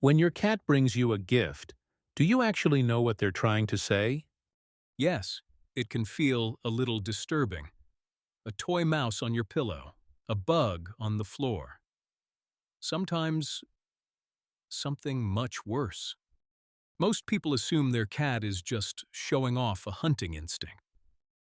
When your cat brings you a gift, do you actually know what they're trying to say? Yes, it can feel a little disturbing. A toy mouse on your pillow, a bug on the floor. Sometimes something much worse. Most people assume their cat is just showing off a hunting instinct.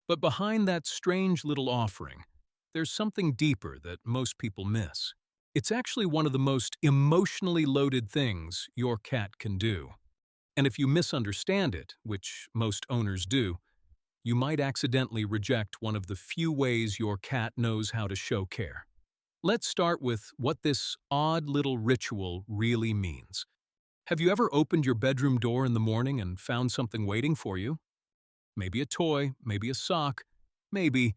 But behind that strange little offering, there's something deeper that most people miss. It's actually one of the most emotionally loaded things your cat can do. And if you misunderstand it, which most owners do, you might accidentally reject one of the few ways your cat knows how to show care. Let's start with what this odd little ritual really means. Have you ever opened your bedroom door in the morning and found something waiting for you? Maybe a toy, maybe a sock, maybe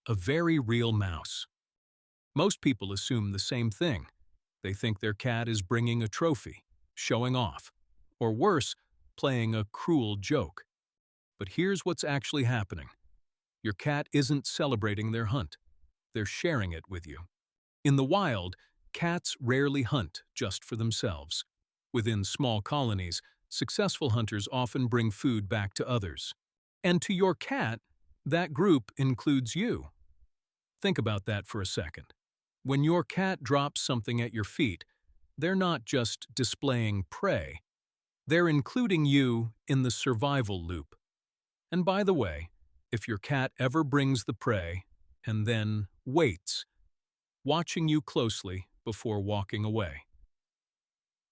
a very real mouse. Most people assume the same thing. They think their cat is bringing a trophy, showing off, or worse, playing a cruel joke. But here's what's actually happening. Your cat isn't celebrating their hunt. They're sharing it with you. In the wild, cats rarely hunt just for themselves. Within small colonies, successful hunters often bring food back to others. And to your cat, that group includes you. Think about that for a second. When your cat drops something at your feet, they're not just displaying prey. They're including you in the survival loop. And by the way, if your cat ever brings the prey and then waits, watching you closely before walking away.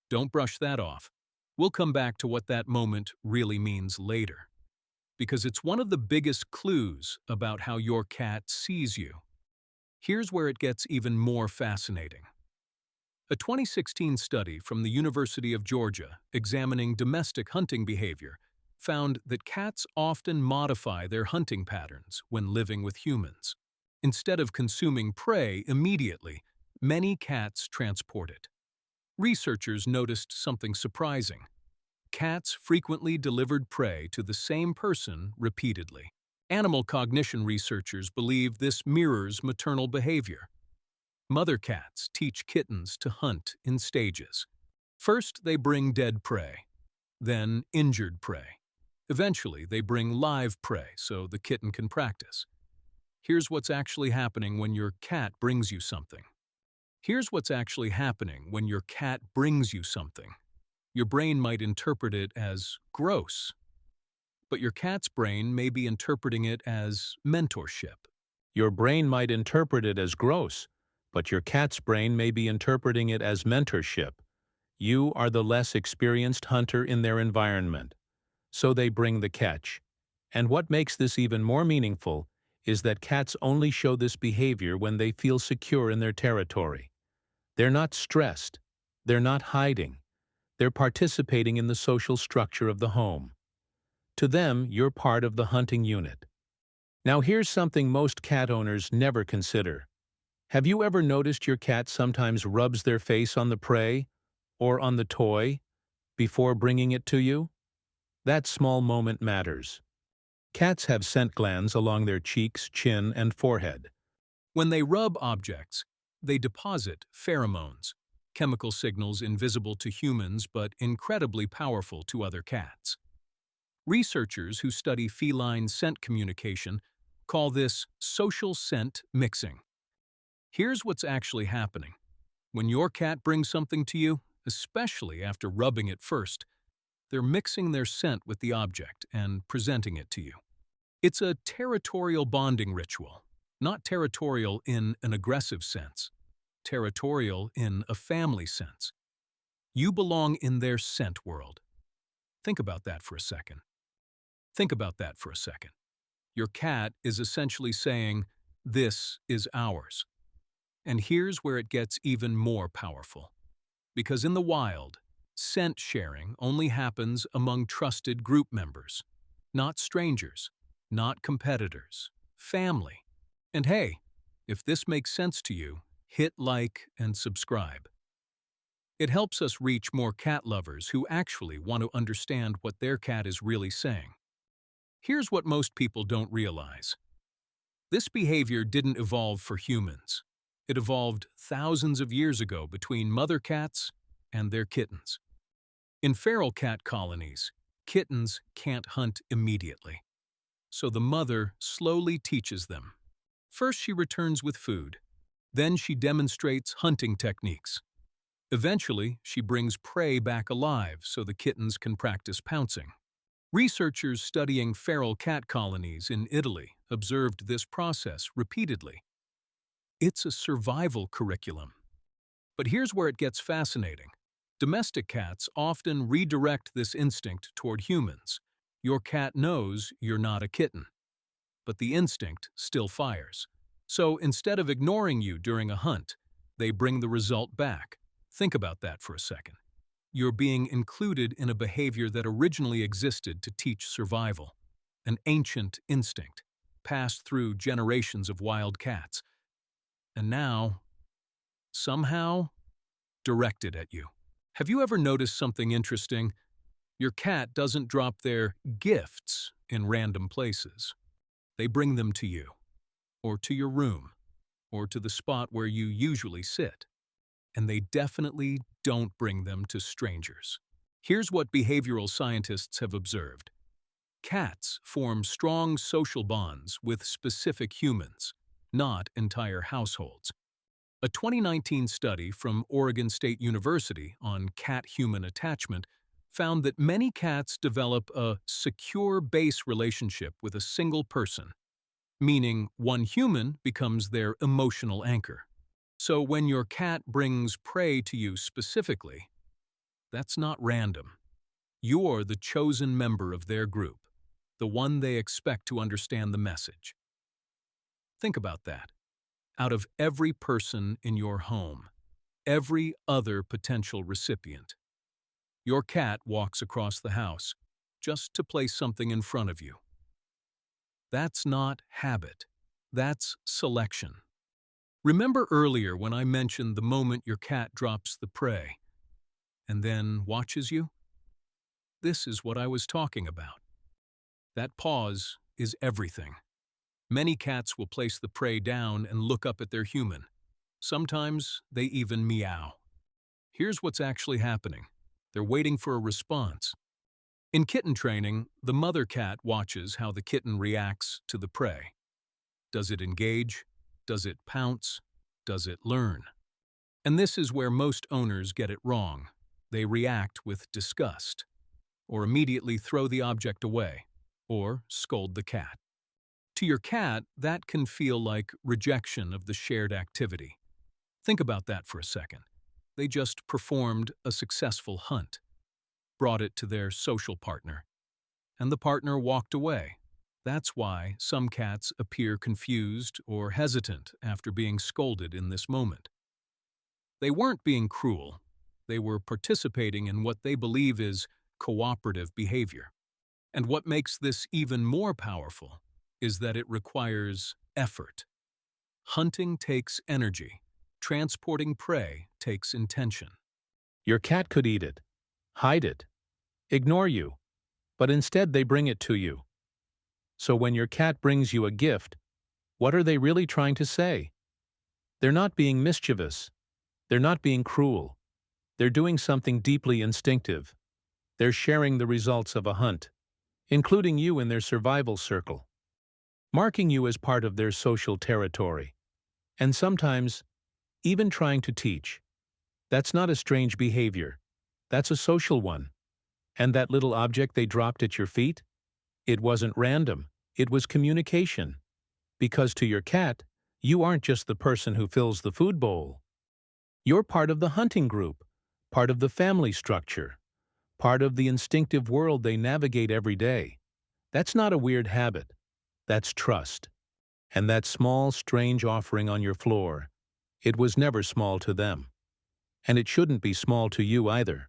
Don't brush that off. We'll come back to what that moment really means later, because it's one of the biggest clues about how your cat sees you. Here's where it gets even more fascinating. A 2016 study from the University of Georgia examining domestic hunting behavior found that cats often modify their hunting patterns when living with humans. Instead of consuming prey immediately, many cats transport it. Researchers noticed something surprising. Cats frequently delivered prey to the same person repeatedly. Animal cognition researchers believe this mirrors maternal behavior. Mother cats teach kittens to hunt in stages. First, they bring dead prey, then injured prey. Eventually, they bring live prey so the kitten can practice. Here's what's actually happening when your cat brings you something. Here's what's actually happening when your cat brings you something. Your brain might interpret it as gross, but your cat's brain may be interpreting it as mentorship. Your brain might interpret it as gross, but your cat's brain may be interpreting it as mentorship. You are the less experienced hunter in their environment, so they bring the catch. And what makes this even more meaningful is that cats only show this behavior when they feel secure in their territory. They're not stressed. They're not hiding. They're participating in the social structure of the home. To them, you're part of the hunting unit. Now here's something most cat owners never consider. Have you ever noticed your cat sometimes rubs their face on the prey or on the toy before bringing it to you? That small moment matters. Cats have scent glands along their cheeks, chin, and forehead. When they rub objects, they deposit pheromones, chemical signals invisible to humans but incredibly powerful to other cats. Researchers who study feline scent communication call this social scent mixing. Here's what's actually happening. When your cat brings something to you, especially after rubbing it first, they're mixing their scent with the object and presenting it to you. It's a territorial bonding ritual, not territorial in an aggressive sense, territorial in a family sense. You belong in their scent world. Think about that for a second. Think about that for a second. Your cat is essentially saying, "This is ours." And here's where it gets even more powerful. Because in the wild, scent sharing only happens among trusted group members, not strangers, not competitors, family. And hey, if this makes sense to you, hit like and subscribe. It helps us reach more cat lovers who actually want to understand what their cat is really saying. Here's what most people don't realize. This behavior didn't evolve for humans. It evolved thousands of years ago between mother cats and their kittens. In feral cat colonies, kittens can't hunt immediately, so the mother slowly teaches them. First, she returns with food. Then she demonstrates hunting techniques. Eventually, she brings prey back alive so the kittens can practice pouncing. Researchers studying feral cat colonies in Italy observed this process repeatedly. It's a survival curriculum. But here's where it gets fascinating. Domestic cats often redirect this instinct toward humans. Your cat knows you're not a kitten, but the instinct still fires. So instead of ignoring you during a hunt, they bring the result back. Think about that for a second. You're being included in a behavior that originally existed to teach survival, an ancient instinct, passed through generations of wild cats, and now, somehow, directed at you. Have you ever noticed something interesting? Your cat doesn't drop their gifts in random places. They bring them to you, or to your room, or to the spot where you usually sit. And they definitely don't bring them to strangers. Here's what behavioral scientists have observed. Cats form strong social bonds with specific humans, not entire households. A 2019 study from Oregon State University on cat-human attachment found that many cats develop a secure base relationship with a single person, meaning one human becomes their emotional anchor. So when your cat brings prey to you specifically, that's not random. You're the chosen member of their group, the one they expect to understand the message. Think about that. Out of every person in your home, every other potential recipient, your cat walks across the house just to place something in front of you. That's not habit. That's selection. Remember earlier when I mentioned the moment your cat drops the prey and then watches you? This is what I was talking about. That pause is everything. Many cats will place the prey down and look up at their human. Sometimes they even meow. Here's what's actually happening. They're waiting for a response. In kitten training, the mother cat watches how the kitten reacts to the prey. Does it engage? Does it pounce? Does it learn? And this is where most owners get it wrong. They react with disgust, or immediately throw the object away, or scold the cat. To your cat, that can feel like rejection of the shared activity. Think about that for a second. They just performed a successful hunt, brought it to their social partner, and the partner walked away. That's why some cats appear confused or hesitant after being scolded in this moment. They weren't being cruel. They were participating in what they believe is cooperative behavior. And what makes this even more powerful is that it requires effort. Hunting takes energy. Transporting prey takes intention. Your cat could eat it, hide it, ignore you, but instead they bring it to you. So when your cat brings you a gift, what are they really trying to say? They're not being mischievous. They're not being cruel. They're doing something deeply instinctive. They're sharing the results of a hunt, including you in their survival circle, marking you as part of their social territory, and sometimes even trying to teach. That's not a strange behavior. That's a social one. And that little object they dropped at your feet? It wasn't random. It was communication. Because to your cat, you aren't just the person who fills the food bowl. You're part of the hunting group, part of the family structure, part of the instinctive world they navigate every day. That's not a weird habit. That's trust. And that small, strange offering on your floor, it was never small to them. And it shouldn't be small to you either.